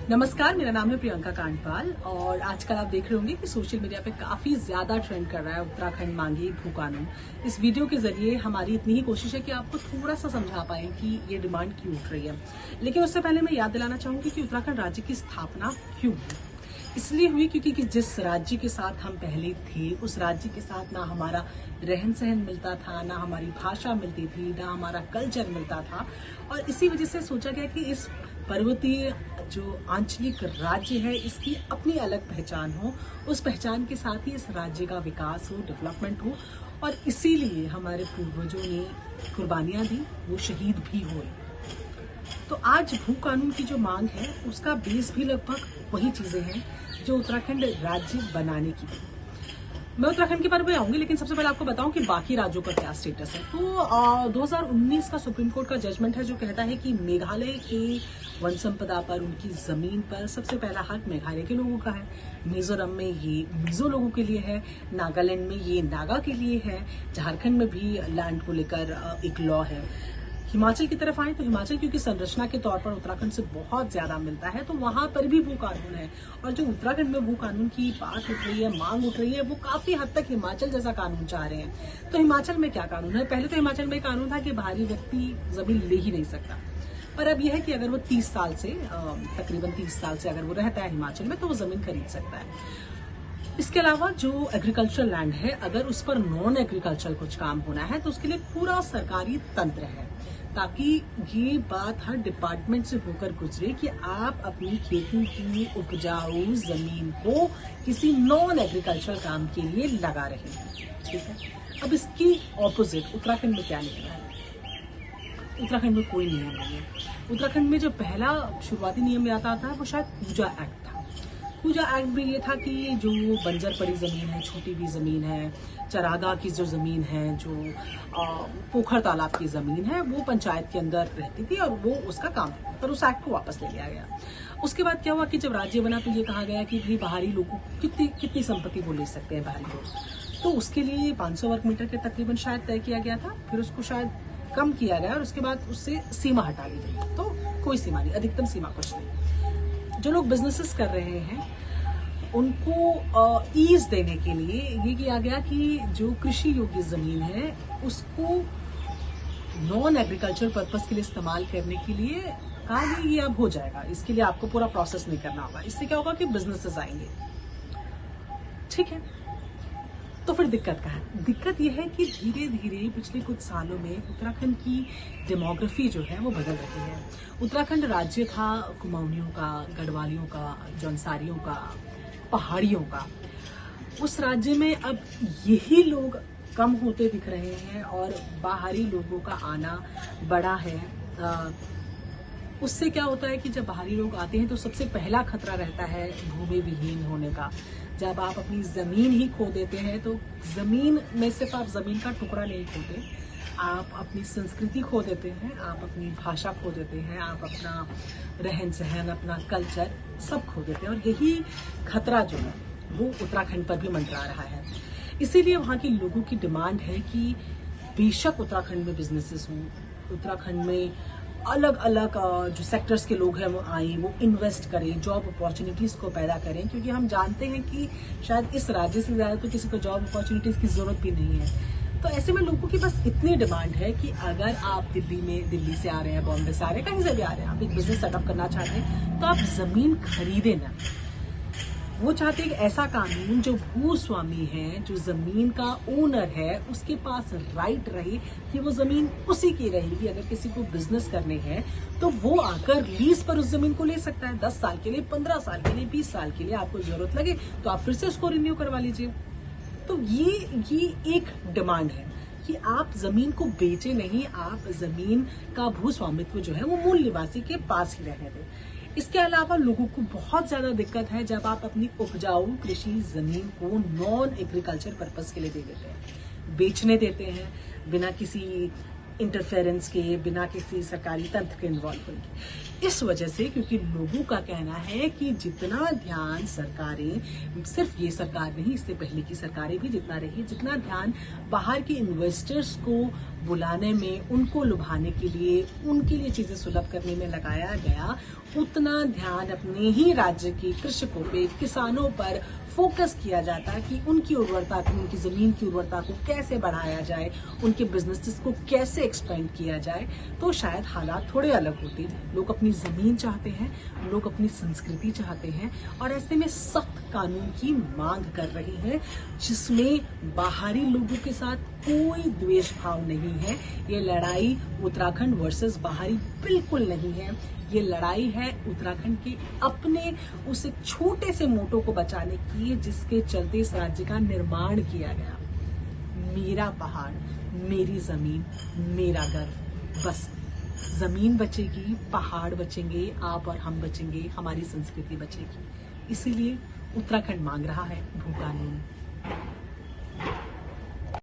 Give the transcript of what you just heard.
नमस्कार, मेरा नाम है प्रियंका कांडपाल और आजकल आप देख रहे होंगे कि सोशल मीडिया पे काफी ज्यादा ट्रेंड कर रहा है उत्तराखंड मांगे भू कानून। इस वीडियो के जरिए हमारी इतनी ही कोशिश है कि आपको थोड़ा सा समझा पाए कि ये डिमांड क्यों उठ रही है। लेकिन उससे पहले मैं याद दिलाना चाहूंगी कि उत्तराखंड राज्य की स्थापना क्यों हुई। इसलिए हुई क्योंकि जिस राज्य के साथ हम पहले थे उस राज्य के साथ ना हमारा रहन सहन मिलता था, ना हमारी भाषा मिलती थी, ना हमारा कल्चर मिलता था। और इसी वजह से सोचा गया कि इस पर्वतीय जो आंचलिक राज्य है इसकी अपनी अलग पहचान हो, उस पहचान के साथ ही इस राज्य का विकास हो, डेवलपमेंट हो। और इसीलिए हमारे पूर्वजों ने कुर्बानियां दी, वो शहीद भी हुए। तो आज भू कानून की जो मांग है उसका बेस भी लगभग वही चीजें हैं जो उत्तराखंड राज्य बनाने की थी। मैं उत्तराखंड के बारे में आऊंगी, लेकिन सबसे पहले आपको बताऊं कि बाकी राज्यों का क्या स्टेटस है। तो 2019 का सुप्रीम कोर्ट का जजमेंट है जो कहता है कि मेघालय के वन संपदा पर, उनकी जमीन पर सबसे पहला हक मेघालय के लोगों का है। मिजोरम में ये मिजो लोगों के लिए है, नागालैंड में ये नागा के लिए है, झारखंड में भी लैंड को लेकर एक लॉ है। हिमाचल की तरफ आए तो हिमाचल क्योंकि संरचना के तौर पर उत्तराखंड से बहुत ज्यादा मिलता है तो वहां पर भी भू कानून है। और जो उत्तराखंड में भू कानून की बात उठ रही है, मांग उठ रही है, वो काफी हद तक हिमाचल जैसा कानून चाह रहे हैं। तो हिमाचल में क्या कानून है? पहले तो हिमाचल में कानून था कि बाहरी व्यक्ति जमीन ले ही नहीं सकता, पर अब यह है कि अगर वो 30 साल से तकरीबन 30 साल से अगर वो रहता है हिमाचल में तो वो जमीन खरीद सकता है। इसके अलावा जो एग्रीकल्चरल लैंड है, अगर उस पर नॉन एग्रीकल्चरल कुछ काम होना है तो उसके लिए पूरा सरकारी तंत्र है, ताकि ये बात हर डिपार्टमेंट से होकर गुजरे कि आप अपनी खेती की उपजाऊ जमीन को किसी नॉन एग्रीकल्चरल काम के लिए लगा रहे हैं। ठीक है, अब इसकी ऑपोजिट उत्तराखंड में क्या निकला है? उत्तराखंड में कोई नियम नहीं है। उत्तराखंड में जो पहला शुरुआती नियम आता था वो शायद पूजा एक्ट था। पूजा एक्ट में ये था कि जो बंजर पड़ी जमीन है, छोटी हुई जमीन है, चरागाह की जो जमीन है, जो पोखर तालाब की जमीन है, वो पंचायत के अंदर रहती थी और वो उसका काम था। पर उस एक्ट को वापस ले लिया गया। उसके बाद क्या हुआ कि जब राज्य बना तो ये कहा गया कि भाई बाहरी लोगों को कितनी संपत्ति वो ले सकते हैं बाहरी लोग। तो उसके लिए 500 वर्ग मीटर के तकरीबन शायद तय किया गया था, फिर उसको शायद कम किया गया और उसके बाद उससे सीमा हटा ली गई। तो कोई सीमा नहीं, अधिकतम सीमा कुछ नहीं। जो लोग बिजनेसेस कर रहे हैं उनको ईज देने के लिए ये किया गया कि जो कृषि योग्य जमीन है उसको नॉन एग्रीकल्चर पर्पस के लिए इस्तेमाल करने के लिए कहा गया ये अब हो जाएगा। इसके लिए आपको पूरा प्रोसेस नहीं करना होगा। इससे क्या होगा कि बिजनेसेस आएंगे। ठीक है, तो फिर दिक्कत क्या है? दिक्कत यह है कि धीरे धीरे पिछले कुछ सालों में उत्तराखंड की डेमोग्राफी जो है वो बदल रही है। उत्तराखंड राज्य था कुमाऊनियों का, गढ़वालियों का, जौनसारियों का, पहाड़ियों का। उस राज्य में अब यही लोग कम होते दिख रहे हैं और बाहरी लोगों का आना बढ़ा है। उससे क्या होता है कि जब बाहरी लोग आते हैं तो सबसे पहला खतरा रहता है भूमि विहीन होने का। जब आप अपनी जमीन ही खो देते हैं तो जमीन में सिर्फ आप जमीन का टुकड़ा नहीं खोते, आप अपनी संस्कृति खो देते हैं, आप अपनी भाषा खो देते हैं, आप अपना रहन सहन, अपना कल्चर सब खो देते हैं। और यही खतरा जो है वो उत्तराखंड पर भी मंडरा रहा है। इसीलिए वहाँ के लोगों की डिमांड है कि बेशक उत्तराखंड में बिजनेसेस हों, उत्तराखंड में अलग अलग जो सेक्टर्स के लोग हैं वो आए, वो इन्वेस्ट करें, जॉब अपॉर्चुनिटीज को पैदा करें, क्योंकि हम जानते हैं कि शायद इस राज्य से ज्यादा तो किसी को जॉब अपॉर्चुनिटीज की जरूरत भी नहीं है। तो ऐसे में लोगों की बस इतनी डिमांड है कि अगर आप दिल्ली से आ रहे हैं, बॉम्बे से आ रहे हैं, कहीं से भी आ रहे हैं, आप एक बिजनेस सेटअप करना चाहते हैं तो आप जमीन खरीदे ना। वो चाहते हैं कि ऐसा कानून जो भूस्वामी है, जो जमीन का ओनर है, उसके पास राइट रहे कि वो जमीन उसी की रहेगी। अगर किसी को बिजनेस करने हैं तो वो आकर लीज पर उस जमीन को ले सकता है। 10 साल के लिए, 15 साल के लिए, 20 साल के लिए आपको जरूरत लगे तो आप फिर से उसको रिन्यू करवा लीजिए। तो ये एक डिमांड है कि आप जमीन को बेचे नहीं, आप जमीन का भूस्वामित्व जो है वो मूल निवासी के पास ही रहने दें। इसके अलावा लोगों को बहुत ज्यादा दिक्कत है जब आप अपनी उपजाऊ कृषि जमीन को नॉन एग्रीकल्चर पर्पस के लिए दे देते हैं, बेचने देते हैं बिना किसी इंटरफेरेंस के, बिना किसी सरकारी तंत्र के इन्वॉल्व होंगे। इस वजह से क्योंकि लोगों का कहना है कि जितना ध्यान सरकारें, सिर्फ ये सरकार नहीं, इससे पहले की सरकारें भी जितना रही, जितना ध्यान बाहर के इन्वेस्टर्स को बुलाने में, उनको लुभाने के लिए, उनके लिए चीजें सुलभ करने में लगाया गया, उतना ध्यान अपने ही राज्य के कृषकों पे, किसानों पर फोकस किया जाता कि उनकी उर्वरता को, उनकी जमीन की उर्वरता को कैसे बढ़ाया जाए, उनके बिजनेसेस को कैसे एक्सपेंड किया जाए, तो शायद हालात थोड़े अलग होते। लोग अपनी जमीन चाहते हैं, लोग अपनी संस्कृति चाहते हैं, और ऐसे में सख्त कानून की मांग कर रहे हैं, जिसमें बाहरी लोगों के साथ कोई द्वेष भाव नहीं है। ये लड़ाई उत्तराखंड वर्सेस बाहरी बिल्कुल नहीं है। ये लड़ाई है उत्तराखंड के अपने उस एक छोटे से मोटो को बचाने की, जिसके चलते इस राज्य का निर्माण किया गया। मेरा पहाड़, मेरी जमीन, मेरा गर्व। बस जमीन बचेगी, पहाड़ बचेंगे, आप और हम बचेंगे, हमारी संस्कृति बचेगी। इसीलिए उत्तराखंड मांग रहा है भू कानून।